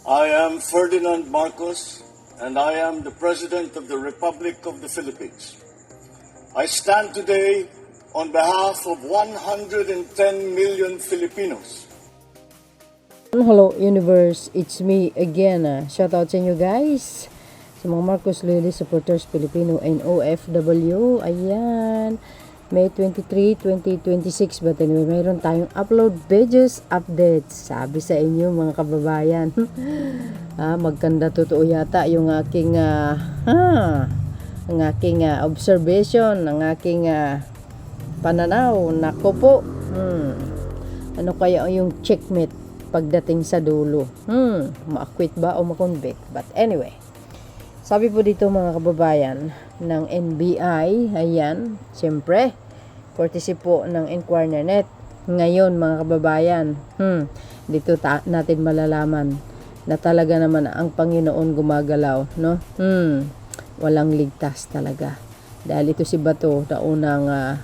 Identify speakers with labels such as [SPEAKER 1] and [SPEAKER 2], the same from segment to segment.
[SPEAKER 1] I am Ferdinand Marcos, and I am the President of the Republic of the Philippines. I stand today on behalf of 110 million Filipinos.
[SPEAKER 2] Hello universe, it's me again. Shout out sa inyo guys, sa mga Marcos Loyalty supporters Filipino and OFW. Ayan, May 23, 2026. But anyway, mayroon tayong upload videos updates. Sabi sa inyo mga kababayan, magkanda totoo yata yung aking observation, ang aking pananaw. Nako po, ano kaya yung checkmate pagdating sa dulo? Ma-acquit ba o ma-convict? But anyway, sabi po dito mga kababayan ng NBI, ayan, siyempre, courtesy po ng Inquirer.net. Ngayon mga kababayan, dito natin malalaman na talaga naman ang Panginoon gumagalaw, no? Walang ligtas talaga. Dahil ito si Bato na unang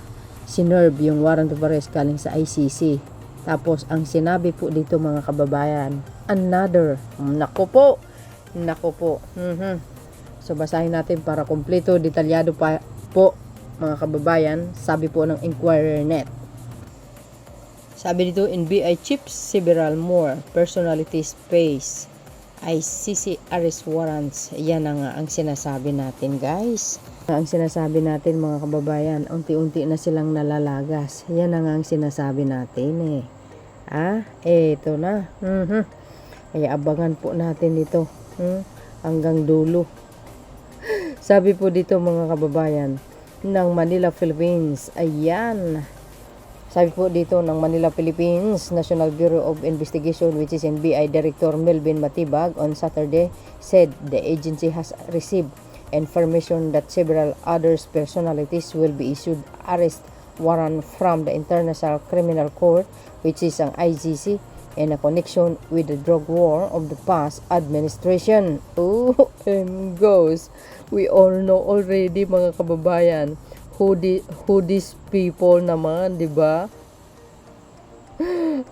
[SPEAKER 2] sinerve yung warrant of arrest galing sa ICC. Tapos ang sinabi po dito mga kababayan, another, nako po. So basahin natin para kumpleto, detalyado pa po mga kababayan. Sabi po ng Inquirer.net. Sabi dito, NBI chiefs several more personalities face ICC arrest warrants. Yan ang sinasabi natin guys. Ang sinasabi natin mga kababayan, unti-unti na silang nalalagas. Yan ang sinasabi natin eto na. Kaya abangan po natin ito hanggang dulo. Sabi po dito mga kababayan ng Manila, Philippines. Ayan. Sabi po dito ng Manila, Philippines, National Bureau of Investigation, which is NBI Director Melvin Matibag on Saturday said the agency has received information that several other personalities will be issued arrest warrant from the International Criminal Court, which is ang ICC, in a connection with the drug war of the past administration. Goes. We all know already mga kababayan who these people naman, di ba?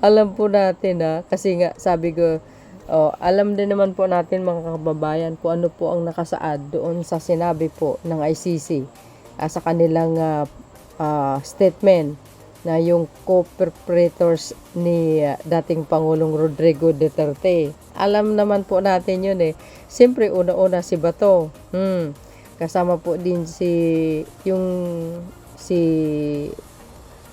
[SPEAKER 2] Alam po natin kasi nga sabi ko, alam din naman po natin mga kababayan kung ano po ang nakasaad doon sa sinabi po ng ICC sa kanilang statement na yung co-perpetrators ni dating Pangulong Rodrigo Duterte. Alam naman po natin yun Siyempre una-una si Bato. Kasama po din si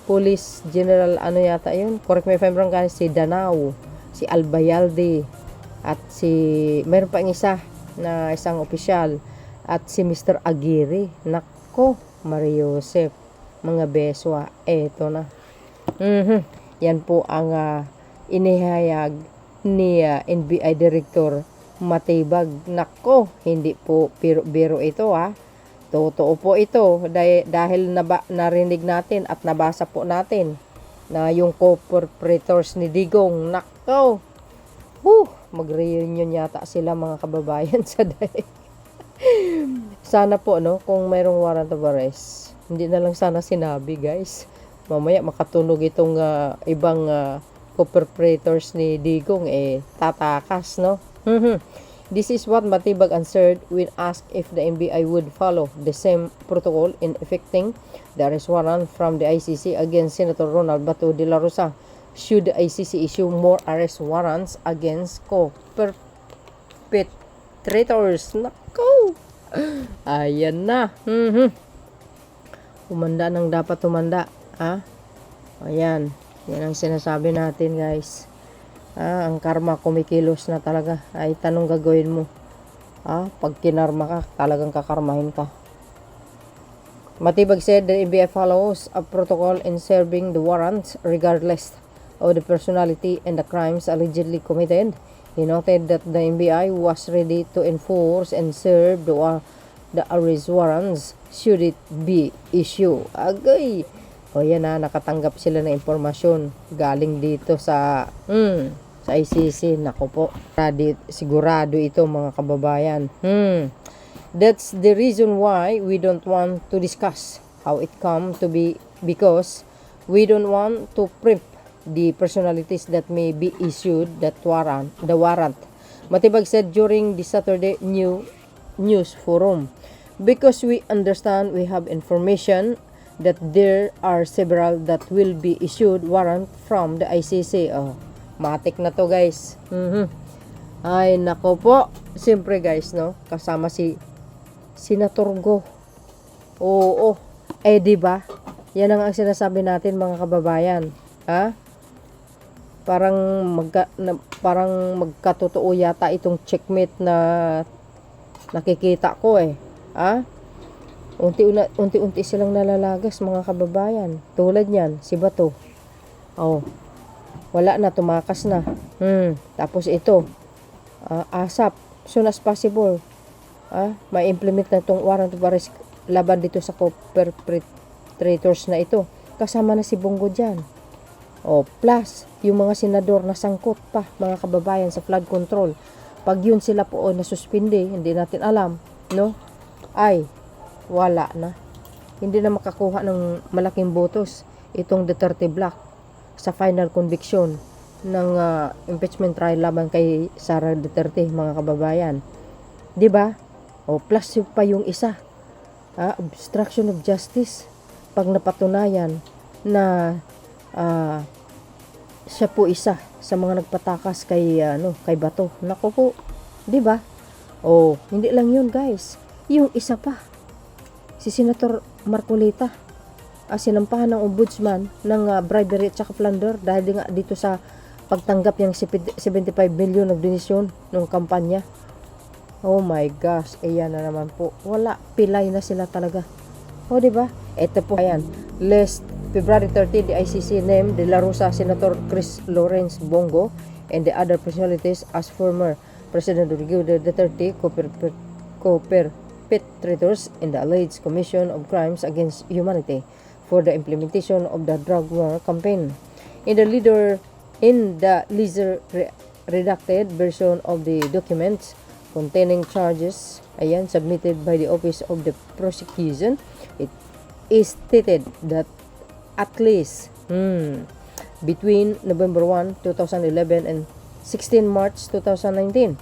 [SPEAKER 2] Police General yata yun. Correct me if I'm wrong guys, si Danao, si Albayalde, at mayroon pa isa na isang opisyal, at si Mr. Aguirre. Nako, Mario Joseph, mga beswa, eto na. Yan po ang inihayag ni NBI Director Matibag. Nako, hindi po biro ito Totoo po ito dahil narinig natin at nabasa po natin na yung co-perpetrators ni Digong. Nako, mag-reunion yata sila mga kababayan sa day. Sana po kung mayroong warrant of arrest, hindi na lang sana sinabi guys. Mamaya makatunog itong ibang co-perpetrators ni Digong tatakas This is what Matibag answered when asked if the NBI would follow the same protocol in effecting the arrest warrant from the ICC against Senator Ronald Bato de la Rosa. Should the ICC issue more arrest warrants against co-perpetrators? Nako! Ayan na. Humanda nang dapat humanda. Ayan. Yan ang sinasabi natin guys. Ang karma kumikilos na talaga. Ay tanong gagawin mo. Pag kinarma ka, talagang kakarmahin ka. Matibag said the NBI follows a protocol in serving the warrants regardless of the personality and the crimes allegedly committed. He noted that the NBI was ready to enforce and serve the arrest warrants should it be issued. Agay! O yan nakatanggap sila ng impormasyon galing dito sa ICC. Nako po, sigurado ito mga kababayan. That's the reason why we don't want to discuss how it come to be, because we don't want to prep the personalities that may be issued the warrant. Matibag said during the Saturday News Forum. Because we understand we have information that there are several that will be issued warrant from the ICC. Oh, matik na to guys. Ay, nako po. Siyempre guys, no? Kasama si Senator Go. Oo. Di ba? Yan ang sinasabi natin mga kababayan. Ha? Parang magkatotoo yata itong checkmate na nakikita ko eh. Ha? Unti-unti silang nalalagas mga kababayan. Tulad niyan, si Bato. Oh. Wala na, tumakas na. Tapos ito, ASAP, soon as possible. May implement na itong warrant of arrest laban dito sa co-perpetrators na ito. Kasama na si Bongo dyan. Plus, yung mga senador na sangkot pa, mga kababayan, sa flood control. Pag yun sila po nasuspindi, hindi natin alam, no? Ay, wala na. Hindi na makakuha ng malaking botos itong Duterte Black sa final conviction ng impeachment trial laban kay Sara Duterte, mga kababayan. 'Di ba? Plus pa yung isa. Obstruction of justice. Pag napatunayan na siya po isa sa mga nagpatakas kay Bato. Nako po, 'di ba? Hindi lang 'yun, guys. Yung isa pa, si Senator Marcolita, sinampahan ng ombudsman ng bribery at saka plunder dahil nga dito sa pagtanggap ng 75 million ng donasyon ng kampanya. Oh my gosh, ayan na naman po. Wala, pilay na sila talaga. Di ba? Ito po, ayan. Last February 30, the ICC named De La Rosa, Senator Chris Lawrence Bongo, and the other personalities as former President Rodrigo Duterte co-perpetrators in the alleged commission of crimes against humanity for the implementation of the drug war campaign. In the leaser redacted version of the documents containing charges submitted by the Office of the Prosecution, it is stated that at least between November 1, 2011 and 16 March 2019,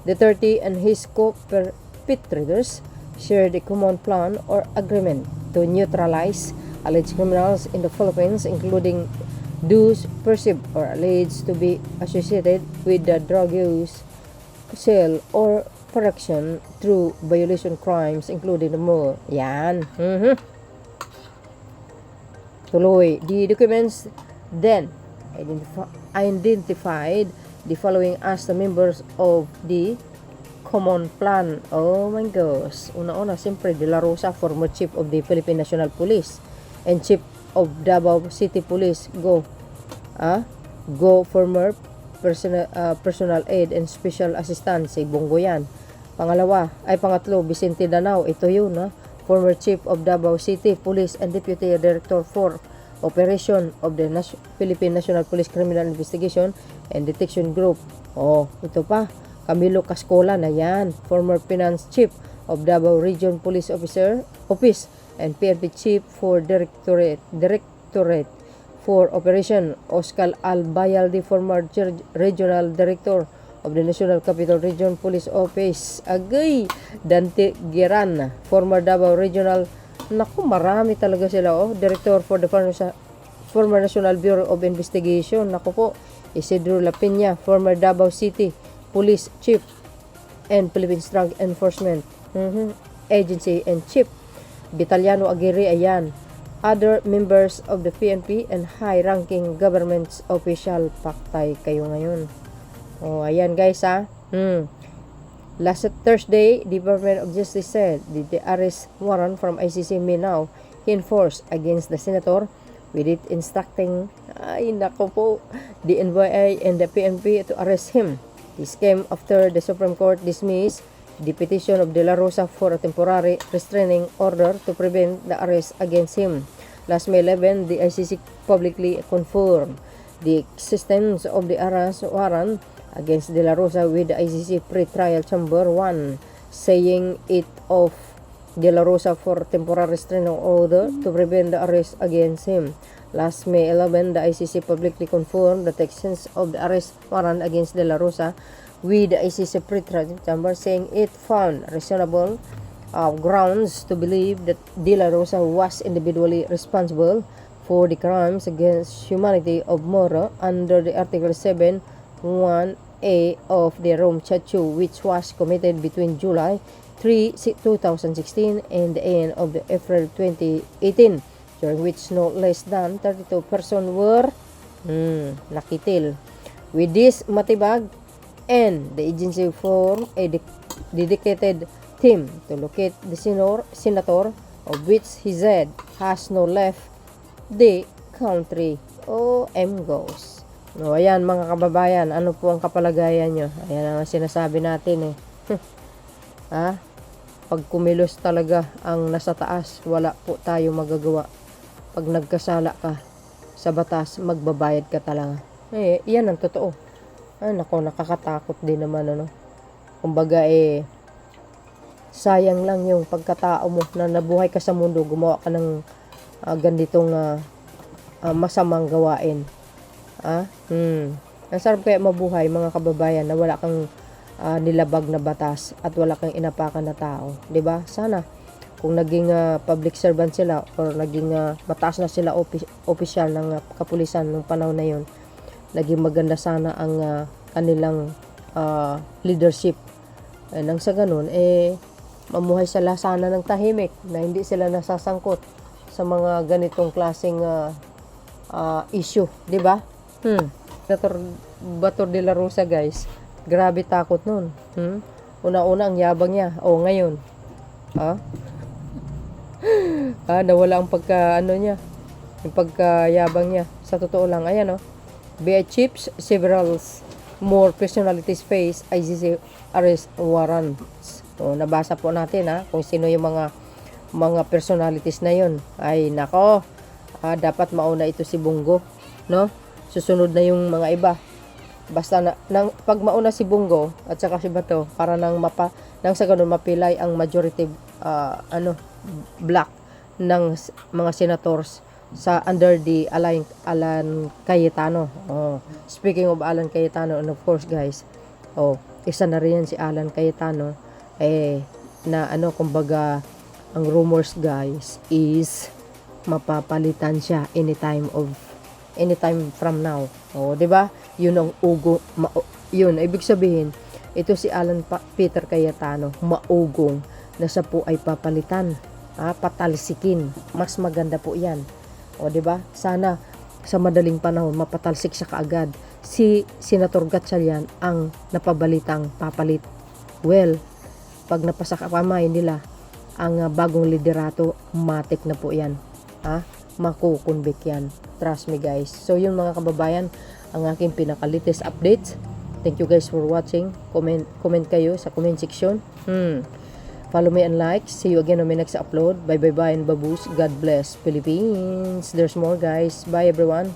[SPEAKER 2] Duterte and his co-perpetrators shared a common plan or agreement to neutralize alleged criminals in the Philippines, including those perceived or alleged to be associated with the drug use, sale, or production through violation crimes, including the more. Yan. Tuloy. The documents then identified the following as the members of the common plan. Oh my gosh. Una-una, siyempre, De La Rosa, former chief of the Philippine National Police and chief of Davao City Police. Go former personal aid and special assistant, si Bongo yan. Pangatlo, Vicente Danao, ito yun, former chief of Davao City Police and deputy director for operation of the Philippine National Police Criminal Investigation and Detection Group. Ito pa, Camilo Cascola na yan, former finance chief of Davao Region Police Office and PNP chief for Directorate for Operation. Oscar Albayalde, former regional director of the National Capital Region Police Office. Agay, Dante Geran, former Davao Regional. Naku, marami talaga sila. Director for the former National Bureau of Investigation. Naku po, Isidro Lapina, former Davao City Police Chief and Philippines Drug Enforcement Agency and Chief. Vitaliano Aguirre, ayan. Other members of the PNP and high-ranking government official. Paktay kayo ngayon. Ayan guys Last Thursday, Department of Justice said the arrest warrant from ICC may now enforce against the senator, with it instructing the NBI and the PNP to arrest him. This came after the Supreme Court dismissed the petition of De La Rosa for a temporary restraining order to prevent the arrest against him. Last May 11, the ICC publicly confirmed the existence of the arrest warrant against De La Rosa with the ICC Pre-Trial Chamber 1, saying it of De La Rosa for temporary restraining order to prevent the arrest against him. Last May 11, the ICC publicly confirmed the existence of the arrest warrant against De La Rosa with the ICC Pretrial Chamber, saying it found reasonable grounds to believe that De La Rosa was individually responsible for the crimes against humanity of Moro under the Article 7(1)(a) of the Rome Statute, which was committed between July 3, 2016 and the end of the April 2018, during which no less than 32 persons were nakitil. With this matibag, and the agency formed a dedicated team to locate the senator, of which he said has no left the country. Goes. No, ayan mga kababayan, ano po ang kapalagayan nyo? Ayan ang sinasabi natin Pag kumilos talaga ang nasa taas, wala po tayo magagawa. Pag nagkasala ka sa batas, magbabayad ka talaga. Yan ang totoo. Nako, nakakatakot din naman, Kumbaga, sayang lang yung pagkatao mo na nabuhay ka sa mundo, gumawa ka ng ganitong masamang gawain. Ang sarap kaya mabuhay, mga kababayan, na wala kang nilabag na batas at wala kang inapakan na tao, 'di ba? Sana kung naging public servant sila or naging mataas na sila opisyal ng kapulisan nung panahon na 'yon, naging maganda sana ang kanilang leadership. Nang sa ganun, mamuhay sila sana ng tahimik, na hindi sila nasasangkot sa mga ganitong klaseng issue, di ba? Senator Bato de la Rosa, guys, grabe takot nun. Una-una ang yabang niya. Ngayon, nawala ang niya, yung pagkayabang niya. Sa totoo lang, ayan, BI chiefs, several more personalities face ICC arrest warrants. Nabasa po natin kung sino yung mga personalities na yun. Ay nako, dapat mauna ito si Bungo, no? Susunod na yung mga iba. Basta pag mauna si Bungo at saka si Bato, para nang sa ganun mapilay ang majority block ng mga senators sa under the Alan Cayetano. Speaking of Alan Cayetano, and of course, guys, isa na rin si Alan Cayetano, na kumbaga, ang rumors, guys, is mapapalitan siya anytime from now. 'Di ba? Yun ang yun, ibig sabihin, ito si Alan Peter Cayetano, maugong na siya po ay papalitan, patalsikin. Mas maganda po 'yan. 'Di ba? Sana sa madaling panahon mapatalsik siya kaagad. Si Senator Gatchalian ang napabalitang papalit. Well, pag napasa kamay nila ang bagong liderato, matik na po 'yan. Makukunbik yan. Trust me, guys. So yun, mga kababayan, ang aking pinaka-latest updates. Thank you guys for watching. Comment kayo sa comment section. Follow me and like. See you again on my next upload. Bye and baboos. God bless Philippines. There's more, guys. Bye everyone.